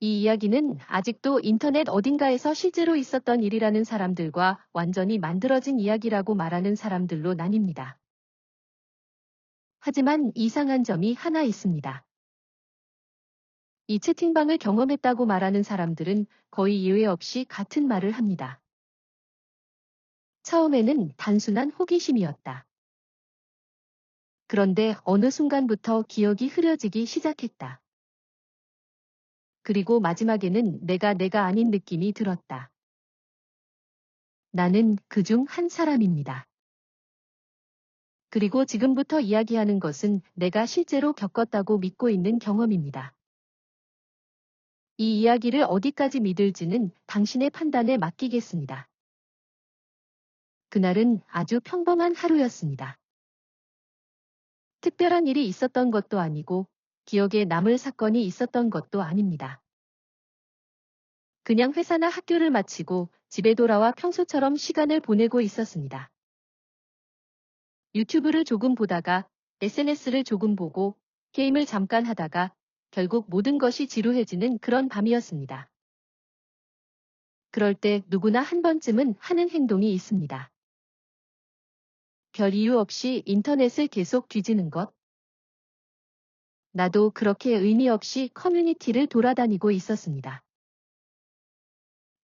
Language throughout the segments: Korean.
이 이야기는 아직도 인터넷 어딘가에서 실제로 있었던 일이라는 사람들과 완전히 만들어진 이야기라고 말하는 사람들로 나뉩니다. 하지만 이상한 점이 하나 있습니다. 이 채팅방을 경험했다고 말하는 사람들은 거의 예외 없이 같은 말을 합니다. 처음에는 단순한 호기심이었다. 그런데 어느 순간부터 기억이 흐려지기 시작했다. 그리고 마지막에는 내가 아닌 느낌이 들었다. 나는 그 중 한 사람입니다. 그리고 지금부터 이야기하는 것은 내가 실제로 겪었다고 믿고 있는 경험입니다. 이 이야기를 어디까지 믿을지는 당신의 판단에 맡기겠습니다. 그날은 아주 평범한 하루였습니다. 특별한 일이 있었던 것도 아니고 기억에 남을 사건이 있었던 것도 아닙니다. 그냥 회사나 학교를 마치고 집에 돌아와 평소처럼 시간을 보내고 있었습니다. 유튜브를 조금 보다가 SNS를 조금 보고 게임을 잠깐 하다가 결국 모든 것이 지루해지는 그런 밤이었습니다. 그럴 때 누구나 한 번쯤은 하는 행동이 있습니다. 별 이유 없이 인터넷을 계속 뒤지는 것. 나도 그렇게 의미 없이 커뮤니티를 돌아다니고 있었습니다.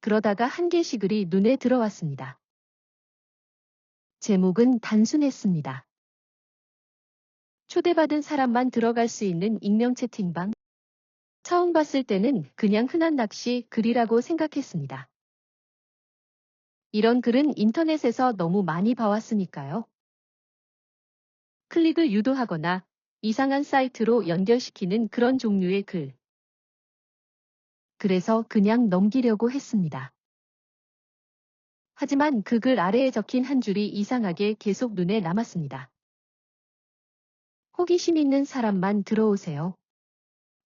그러다가 한 게시글이 눈에 들어왔습니다. 제목은 단순했습니다. 초대받은 사람만 들어갈 수 있는 익명 채팅방. 처음 봤을 때는 그냥 흔한 낚시 글이라고 생각했습니다. 이런 글은 인터넷에서 너무 많이 봐왔으니까요. 클릭을 유도하거나 이상한 사이트로 연결시키는 그런 종류의 글. 그래서 그냥 넘기려고 했습니다. 하지만 그 글 아래에 적힌 한 줄이 이상하게 계속 눈에 남았습니다. 호기심 있는 사람만 들어오세요.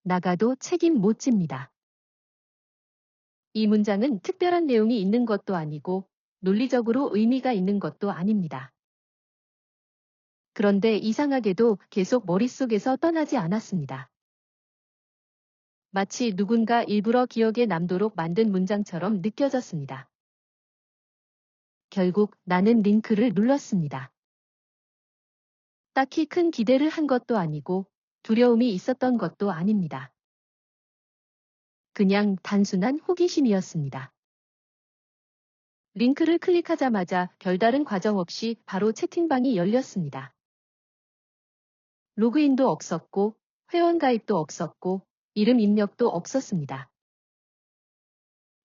나가도 책임 못 집니다. 이 문장은 특별한 내용이 있는 것도 아니고 논리적으로 의미가 있는 것도 아닙니다. 그런데 이상하게도 계속 머릿속에서 떠나지 않았습니다. 마치 누군가 일부러 기억에 남도록 만든 문장처럼 느껴졌습니다. 결국 나는 링크를 눌렀습니다. 딱히 큰 기대를 한 것도 아니고 두려움이 있었던 것도 아닙니다. 그냥 단순한 호기심이었습니다. 링크를 클릭하자마자 별다른 과정 없이 바로 채팅방이 열렸습니다. 로그인도 없었고 회원 가입도 없었고 이름 입력도 없었습니다.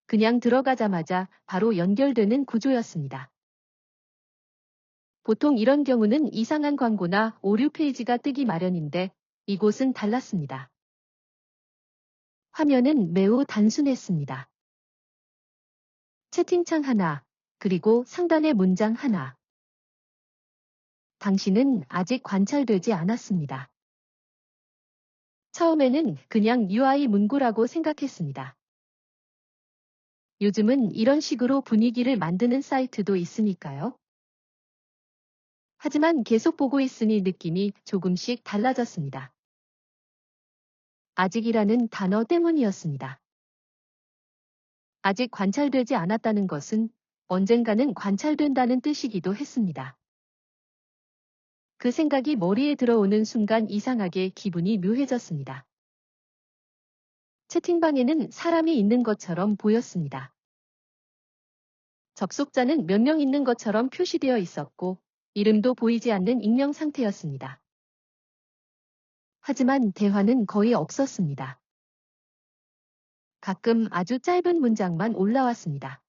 그냥 들어가자마자 바로 연결되는 구조였습니다. 보통 이런 경우는 이상한 광고나 오류 페이지가 뜨기 마련인데 이곳은 달랐습니다. 화면은 매우 단순했습니다. 채팅창 하나, 그리고 상단의 문장 하나. 당신은 아직 관찰되지 않았습니다. 처음에는 그냥 UI 문구라고 생각했습니다. 요즘은 이런 식으로 분위기를 만드는 사이트도 있으니까요. 하지만 계속 보고 있으니 느낌이 조금씩 달라졌습니다. 아직이라는 단어 때문이었습니다. 아직 관찰되지 않았다는 것은 언젠가는 관찰된다는 뜻이기도 했습니다. 그 생각이 머리에 들어오는 순간 이상하게 기분이 묘해졌습니다. 채팅방에는 사람이 있는 것처럼 보였습니다. 접속자는 몇 명 있는 것처럼 표시되어 있었고 이름도 보이지 않는 익명 상태였습니다. 하지만 대화는 거의 없었습니다. 가끔 아주 짧은 문장만 올라왔습니다.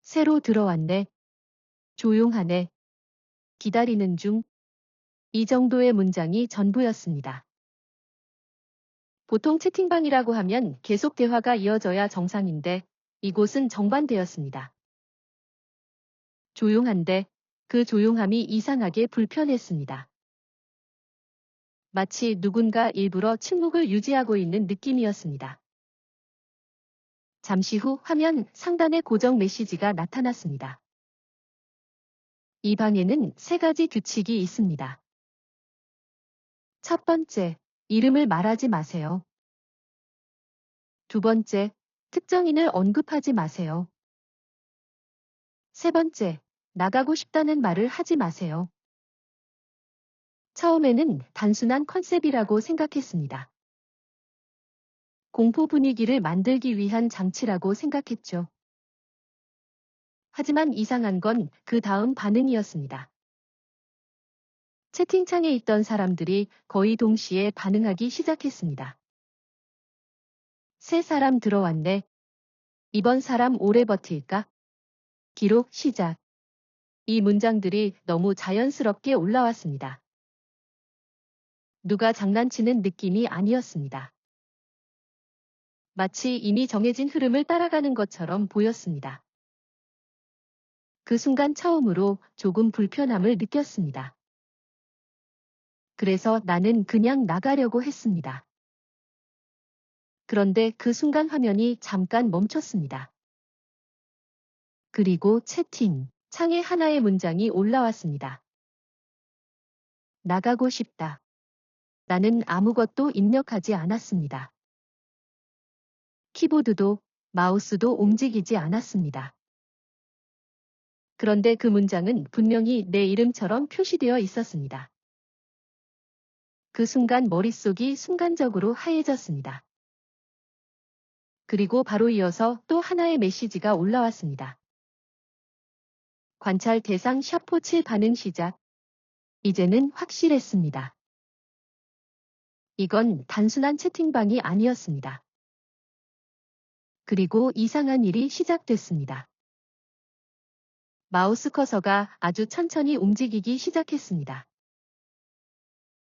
새로 들어왔네. 조용하네. 기다리는 중. 이 정도의 문장이 전부였습니다. 보통 채팅방이라고 하면 계속 대화가 이어져야 정상인데 이곳은 정반대였습니다. 조용한데 그 조용함이 이상하게 불편했습니다. 마치 누군가 일부러 침묵을 유지하고 있는 느낌이었습니다. 잠시 후 화면 상단에 고정 메시지가 나타났습니다. 이 방에는 3가지 규칙이 있습니다. 첫 번째, 이름을 말하지 마세요. 두 번째, 특정인을 언급하지 마세요. 세 번째, 나가고 싶다는 말을 하지 마세요. 처음에는 단순한 컨셉이라고 생각했습니다. 공포 분위기를 만들기 위한 장치라고 생각했죠. 하지만 이상한 건 그 다음 반응이었습니다. 채팅창에 있던 사람들이 거의 동시에 반응하기 시작했습니다. 새 사람 들어왔네. 이번 사람 오래 버틸까? 기록 시작. 이 문장들이 너무 자연스럽게 올라왔습니다. 누가 장난치는 느낌이 아니었습니다. 마치 이미 정해진 흐름을 따라가는 것처럼 보였습니다. 그 순간 처음으로 조금 불편함을 느꼈습니다. 그래서 나는 그냥 나가려고 했습니다. 그런데 그 순간 화면이 잠깐 멈췄습니다. 그리고 채팅 창에 하나의 문장이 올라왔습니다. 나가고 싶다. 나는 아무것도 입력하지 않았습니다. 키보드도 마우스도 움직이지 않았습니다. 그런데 그 문장은 분명히 내 이름처럼 표시되어 있었습니다. 그 순간 머릿속이 순간적으로 하얘졌습니다. 그리고 바로 이어서 또 하나의 메시지가 올라왔습니다. 관찰 대상 샤포7 반응 시작. 이제는 확실했습니다. 이건 단순한 채팅방이 아니었습니다. 그리고 이상한 일이 시작됐습니다. 마우스 커서가 아주 천천히 움직이기 시작했습니다.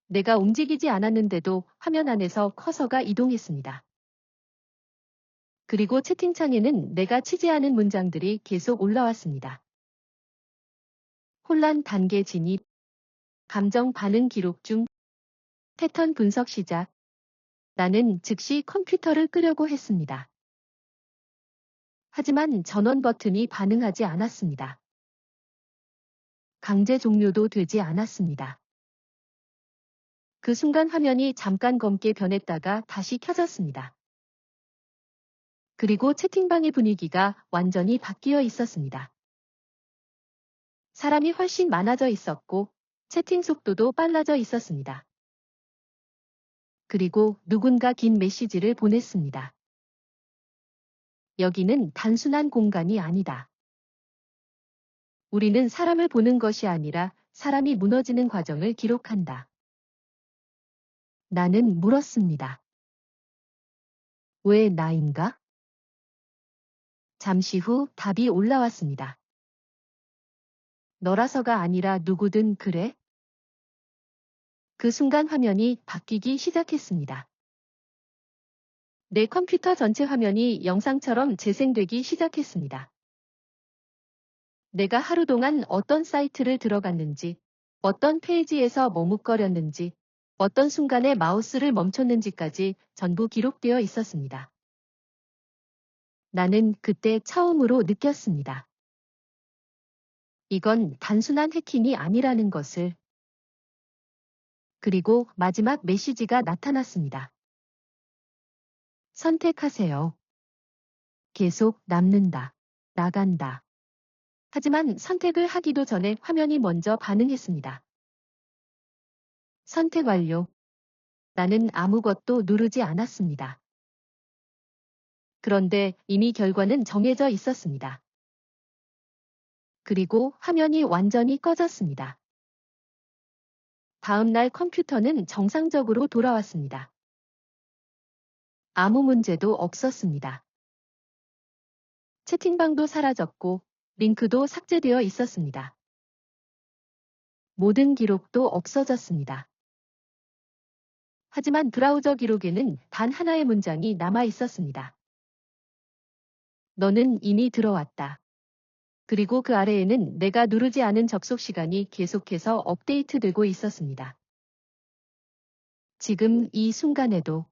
내가 움직이지 않았는데도 화면 안에서 커서가 이동했습니다. 그리고 채팅창에는 내가 취재하는 문장들이 계속 올라왔습니다. 혼란 단계 진입, 감정 반응 기록 중, 패턴 분석 시작. 나는 즉시 컴퓨터를 끄려고 했습니다. 하지만 전원 버튼이 반응하지 않았습니다. 강제 종료도 되지 않았습니다. 그 순간 화면이 잠깐 검게 변했다가 다시 켜졌습니다. 그리고 채팅방의 분위기가 완전히 바뀌어 있었습니다. 사람이 훨씬 많아져 있었고 채팅 속도도 빨라져 있었습니다. 그리고 누군가 긴 메시지를 보냈습니다. 여기는 단순한 공간이 아니다. 우리는 사람을 보는 것이 아니라 사람이 무너지는 과정을 기록한다. 나는 물었습니다. 왜 나인가? 잠시 후 답이 올라왔습니다. 너라서가 아니라 누구든 그래? 그 순간 화면이 바뀌기 시작했습니다. 내 컴퓨터 전체 화면이 영상처럼 재생되기 시작했습니다. 내가 하루 동안 어떤 사이트를 들어갔는지, 어떤 페이지에서 머뭇거렸는지, 어떤 순간에 마우스를 멈췄는지까지 전부 기록되어 있었습니다. 나는 그때 처음으로 느꼈습니다. 이건 단순한 해킹이 아니라는 것을. 그리고 마지막 메시지가 나타났습니다. 선택하세요. 계속 남는다. 나간다. 하지만 선택을 하기도 전에 화면이 먼저 반응했습니다. 선택 완료. 나는 아무것도 누르지 않았습니다. 그런데 이미 결과는 정해져 있었습니다. 그리고 화면이 완전히 꺼졌습니다. 다음 날 컴퓨터는 정상적으로 돌아왔습니다. 아무 문제도 없었습니다. 채팅방도 사라졌고 링크도 삭제되어 있었습니다. 모든 기록도 없어졌습니다. 하지만 브라우저 기록에는 단 하나의 문장이 남아 있었습니다. 너는 이미 들어왔다. 그리고 그 아래에는 내가 누르지 않은 접속 시간이 계속해서 업데이트되고 있었습니다. 지금 이 순간에도